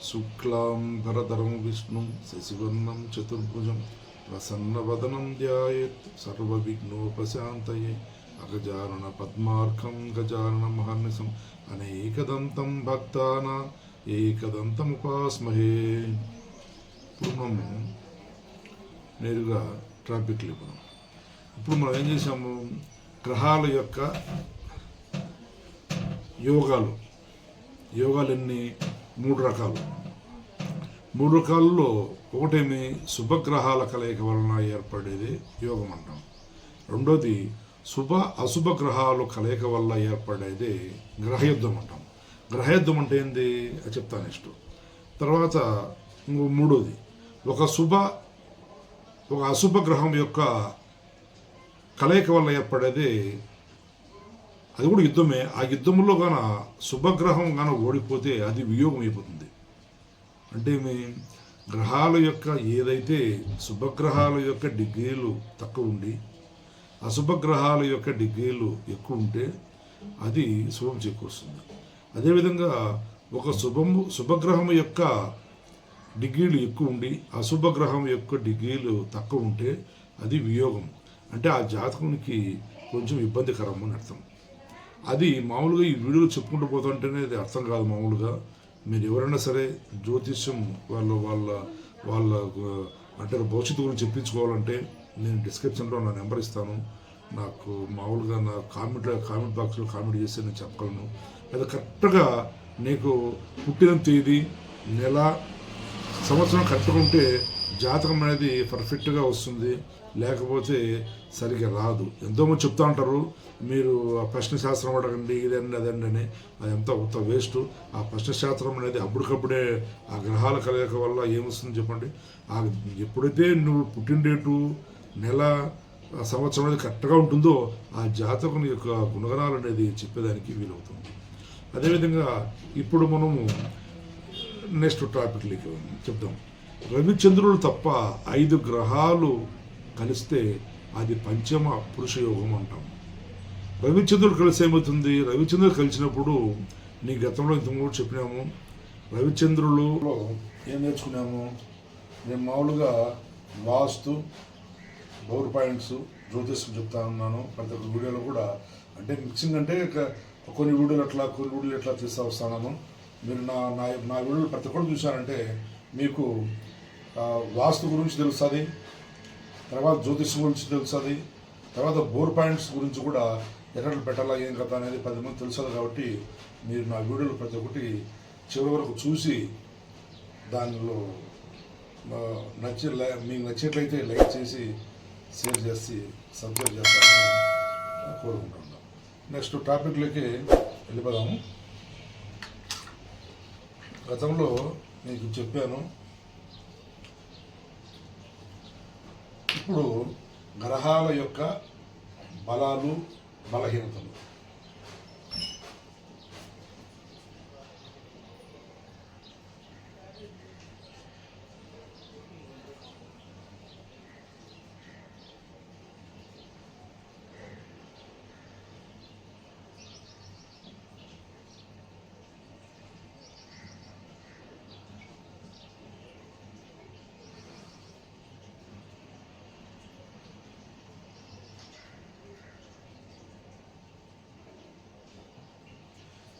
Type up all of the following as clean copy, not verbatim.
శుక్లాం వరదరం విష్ణుం శశివర్ణం చతుర్భుజం ప్రసన్నవదనం ధ్యాయేత్ సర్వవిఘ్నోపశాంతయే అగజానన పద్మార్కం గజానన మహర్నిశం అనేకదంతం భక్తానాం ఏకదంతముపాస్మహే. ఇప్పుడు మనం నేరుగా టాపిక్ లేపుదాం. ఇప్పుడు మనం ఏం చేసాము, గ్రహాల యొక్క యోగాలు ఎన్ని? మూడు రకాలలో ఒకటేమి శుభగ్రహాల కలయిక వలన ఏర్పడేది యోగం అంటాం. రెండోది అశుభ గ్రహాలు కలయిక వల్ల ఏర్పడేది గ్రహయుద్ధం అంటాం. గ్రహయుద్ధం అంటే ఏంది అది చెప్తాను నెక్స్ట్. తర్వాత మూడోది ఒక అశుభ గ్రహం యొక్క కలయిక వల్ల ఏర్పడేది, అది కూడా యుద్ధమే. ఆ యుద్ధంలో గాన శుభగ్రహం గాన ఓడిపోతే అది వియోగం అయిపోతుంది. అంటే గ్రహాల యొక్క ఏదైతే శుభగ్రహాల యొక్క డిగ్రీలు తక్కువ ఉండి అశుభగ్రహాల యొక్క డిగ్రీలు ఎక్కువ ఉంటే అది శుభం చేకూరుస్తుంది. అదేవిధంగా ఒక శుభగ్రహం యొక్క డిగ్రీలు ఎక్కువ ఉండి అశుభగ్రహం యొక్క డిగ్రీలు తక్కువ ఉంటే అది వియోగం. అంటే ఆ జాతకునికి కొంచెం ఇబ్బందికరం అని అర్థం. అది మామూలుగా ఈ వీడియోలు చెప్పుకుంటూ పోతుంటేనే అది అర్థం కాదు. మామూలుగా మీరు ఎవరైనా సరే జ్యోతిష్యం వాళ్ళ అంటే భవిష్యత్తు గురించి చెప్పించుకోవాలంటే నేను డిస్క్రిప్షన్లో నా నెంబర్ ఇస్తాను. నాకు మామూలుగా నా కామెంట్ బాక్స్లో కామెంట్ చేస్తే నేను చెప్పగలను. అది కరెక్ట్గా నీకు పుట్టిన తేదీ, నెల, సంవత్సరం కరెక్ట్గా ఉంటే జాతకం అనేది పర్ఫెక్ట్గా వస్తుంది. లేకపోతే సరిగ్గా రాదు. ఎంతోమంది చెప్తా ఉంటారు, మీరు ఆ ప్రశ్నశాస్త్రం అడగండి, ఇదండి అదండి అని. అదంతా ఉత్త వేస్ట్. ఆ ప్రశ్నశాస్త్రం అనేది అప్పటికప్పుడే ఆ గ్రహాల కలయిక వల్ల ఏమొస్తుంది చెప్పండి. ఎప్పుడైతే నువ్వు పుట్టిన డేటు, నెల, సంవత్సరం అనేది కరెక్ట్గా ఉంటుందో ఆ జాతకుని యొక్క గుణగణాలు అనేది చెప్పేదానికి వీలవుతుంది. అదేవిధంగా ఇప్పుడు మనము నెక్స్ట్ టాపిక్లోకి చెప్దాం. రవిచంద్రులు తప్ప 5 గ్రహాలు కలిస్తే అది పంచమ పురుష యోగం అంటాం. రవిచంద్రుడు కలిసి ఏమవుతుంది? రవిచంద్రుడు కలిసినప్పుడు నీ గతంలో ఇంతకుముందు చెప్పినాము. రవిచంద్రులలో ఏం నేర్చుకున్నాము? నేను మామూలుగా వాస్తు, పవర్ పాయింట్స్, జ్యోతిష్యం చెప్తా ఉన్నాను ప్రతి ఒక్క వీడియోలో కూడా. అంటే మిక్సింగ్ అంటే కొన్ని వీడియోలు ఎట్లా తీస్తూ వస్తున్నాను. మీరు నా వీడియోలు ప్రతి ఒక్కరు చూశారంటే మీకు వాస్తు గురించి తెలుస్తుంది, తర్వాత జ్యోతిష్యం గురించి తెలుస్తుంది, తర్వాత బోర్ పాయింట్స్ గురించి కూడా ఎక్కడ పెట్టాలా ఏం కథ అనేది 10 మంది తెలుస్తుంది. కాబట్టి మీరు నా వీడియోలు ప్రతి ఒక్కటి చివరి వరకు చూసి దానిలో మీకు నచ్చేట్లయితే లైక్ చేసి షేర్ చేసి సబ్స్క్రైబ్ చేస్తారని కోరుకుంటున్నాను. నెక్స్ట్ టాపిక్లోకి వెళ్ళిపోదాము. గతంలో మీకు చెప్పాను, ఇప్పుడు గ్రహాల యొక్క బలాలు, బలహీనతలు.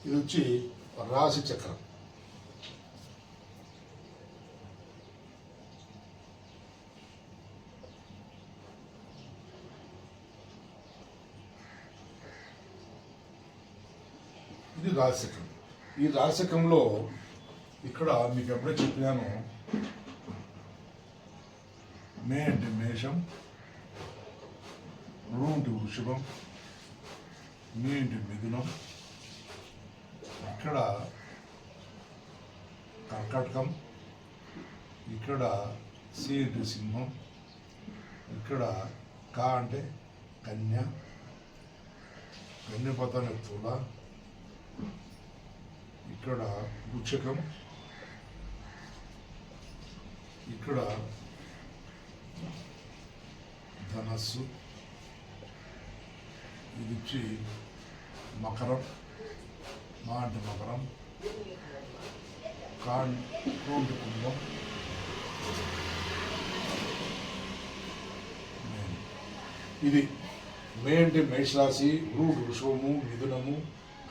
ఇది వచ్చి రాశి చక్రం. ఇది రాశిచక్రం. ఈ రాశిచక్రంలో ఇక్కడ మీకు ఎప్పుడే చెప్పాను, మే అంటే మేషం, రు అంటే వృషభం, మీ అంటే మిథునం, ఇక్కడ కర్కాటకం, ఇక్కడ సి అంటే సింహం, ఇక్కడ కా అంటే కన్య, కన్యపతాన్ని తుల, ఇక్కడ వృక్షకం, ఇక్కడ ధనస్సు, ఇది వచ్చి మకరం, మా అంటే మకరం, క్రోంటి కుంభం, ఇది మే అంటే మేషరాశి, వృషభము, మిథునము,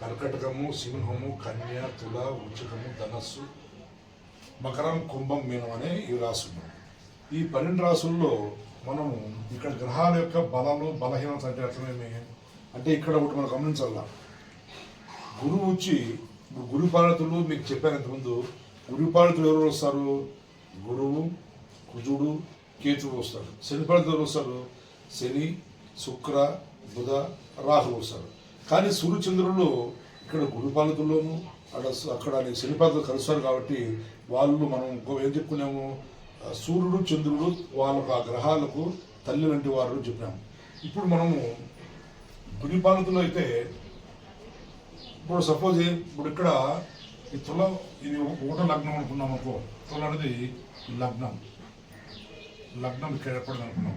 కర్కటకము, సింహము, కన్య, తుల, వృశ్చికము, ధనస్సు, మకరం, కుంభం, మీనం అనే ఈ రాశులు. ఈ 12 రాశుల్లో మనము ఇక్కడ గ్రహాల యొక్క బలాలు బలహీనత అంటే అర్థమేమి అంటే ఇక్కడ ఒకటి మనం గమనించాల. గురువు వచ్చి ఇప్పుడు గురు పాలితులు మీకు చెప్పాను ఇంతకుముందు. గురు పాలితులు ఎవరు వస్తారు? గురువు, కుజుడు, కేతువు వస్తారు. శని పాలితులు ఎవరు వస్తారు? శని, శుక్ర, బుధ, రాహు వస్తారు. కానీ సూర్యచంద్రులు ఇక్కడ గురు పాలితుల్లోనూ అక్కడ శని పాలితులు కలుస్తారు కాబట్టి వాళ్ళు మనం ఏం చెప్పుకున్నాము, సూర్యుడు చంద్రుడు వాళ్ళకు ఆ గ్రహాలకు తల్లి వంటి వారు చెప్పినాము. ఇప్పుడు మనము గురి పాలితులు అయితే ఇప్పుడు సపోజ్ ఇప్పుడు ఇక్కడ ఈ తుల ఇది ఒకటో లగ్నం అనుకున్నాం అనుకో. తుల అనేది లగ్నం ఇక్కడ ఏర్పడింది అనుకున్నాం.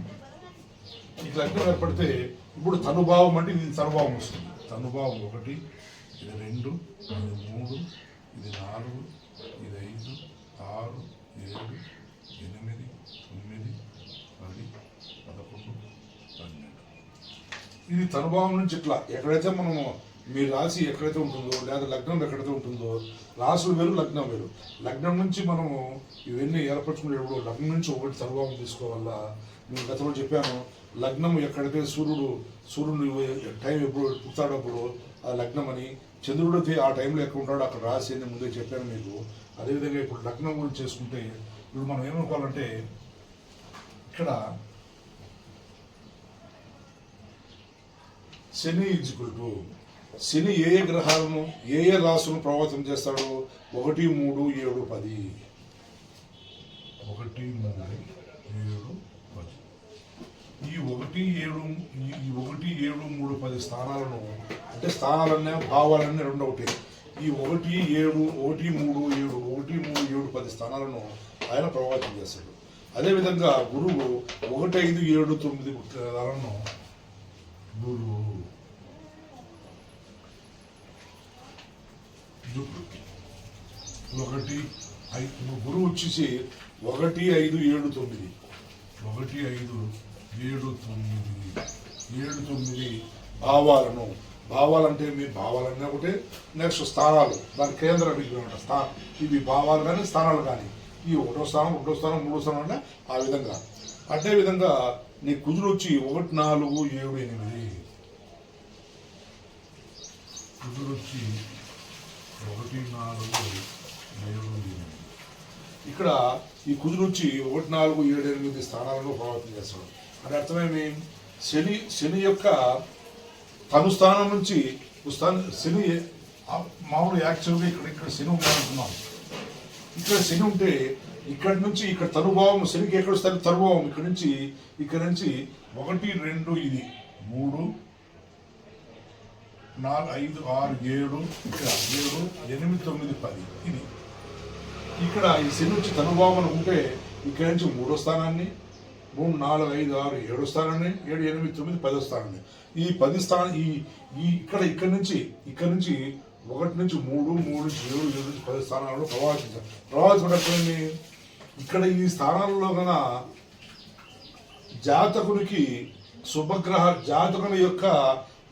ఈ లగ్నం ఏర్పడితే ఇప్పుడు తనుభావం అంటే ఇది తనుభావం వస్తుంది. తనుభావం 1, ఇది 2, ఇది 3, ఇది 4, ఇది 5, 6, 7, 8, 9, 10, 11, 12. ఇది తనుభావం నుంచి ఇట్లా ఎక్కడైతే మనము మీ రాశి ఎక్కడైతే ఉంటుందో లేదా లగ్నం ఎక్కడైతే ఉంటుందో, రాశులు వేరు లగ్నం వేరు. లగ్నం నుంచి మనము ఇవన్నీ ఏర్పరచుకునేటప్పుడు లగ్నం నుంచి ఒకటి తనుభావం తీసుకోవాలా. నేను గతంలో చెప్పాను, లగ్నం ఎక్కడైతే సూర్యుడు టైం ఎప్పుడు పుట్టాడప్పుడు ఆ లగ్నం అని, చంద్రుడు అయితే ఆ టైంలో ఎక్కడ ఉంటాడో అక్కడ రాశి అని ముందే చెప్పాను మీకు. అదేవిధంగా ఇప్పుడు లగ్నం గురించి చేసుకుంటే ఇప్పుడు మనం ఏమనుకోవాలంటే ఇక్కడ శని ఈజ్వల్ శని ఏ గ్రహాలను ఏ రాశులను ప్రభావితం చేస్తాడు? 1, 3, 7, 10. 1, 3, 7, 10. ఈ 1, 7, 3, 10 స్థానాలను అంటే స్థానాలన్నా భావాలన్నీ రెండు ఒకటి. ఈ 1, 7, 1, 3, 7, 1, 3, 7, 10 స్థానాలను ఆయన ప్రభావితం చేస్తాడు. అదేవిధంగా గురువు 1, 5, 7, 9 గ్రహాలను గురువు గురువు వచ్చేసి 1, 5, 7, 9 1, 5, 7, 9 భావాలంటే మీ భావాలన్నీ ఒకటే. నెక్స్ట్ స్థానాలు దాని కేంద్ర విగ్రహం ఇవి భావాలు కానీ స్థానాలు కానీ ఈ 1వ స్థానం 2వ స్థానం 3వ స్థానం అంటే ఆ విధంగా. అదేవిధంగా నీ కుజుడు వచ్చి 1, 4, 7, 8 కుజుడు వచ్చి 1, 4, 7, 8. ఇక్కడ ఈ కుజుడు వచ్చి 1, 4, 7, 8 స్థానాలను ప్రభావితం చేస్తాడు. అంటే అర్థమేమి? శని యొక్క తను స్థానం నుంచి శని మామూలు యాక్చువల్గా ఇక్కడ శని ఉండాలనుకున్నాం. ఇక్కడ శని ఉంటే ఇక్కడ నుంచి ఇక్కడ తనుభావం శనికి ఎక్కడ వస్తుంది? తనుభావం ఇక్కడ నుంచి 1, 2 ఇది 3, 4, 5, 6, 7 ఇక్కడ 7, 8, 9, 10 ఇది. ఇక్కడ ఈ శని నుంచి తనుభావం ఉంటే ఇక్కడ నుంచి 3వ స్థానాన్ని 3, 4, 5, 6, 7 స్థానాన్ని 7, 8, 9, 10 స్థానాన్ని ఈ 10 స్థానం ఈ ఇక్కడ నుంచి 1 నుంచి 3, 3 నుంచి 7, 7 నుంచి 10 స్థానాలను ప్రభావితం ఇక్కడ ఈ స్థానాల్లో కన్నా జాతకునికి జాతకుని యొక్క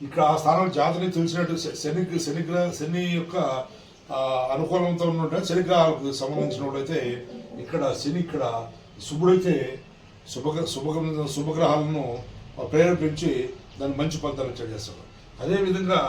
ఇక్కడ ఆ స్థానాలు జాతకుని తెలిసినట్టు శని యొక్క అనుకూలంతో ఉన్నట్టు శనిగ్రహాలకు సంబంధించినట్లయితే ఇక్కడ శని ఇక్కడ శుభుడైతే శుభగ్రహాలను ప్రేరేపించి దాన్ని మంచి ఫలితాలు చేస్తాడు. అదేవిధంగా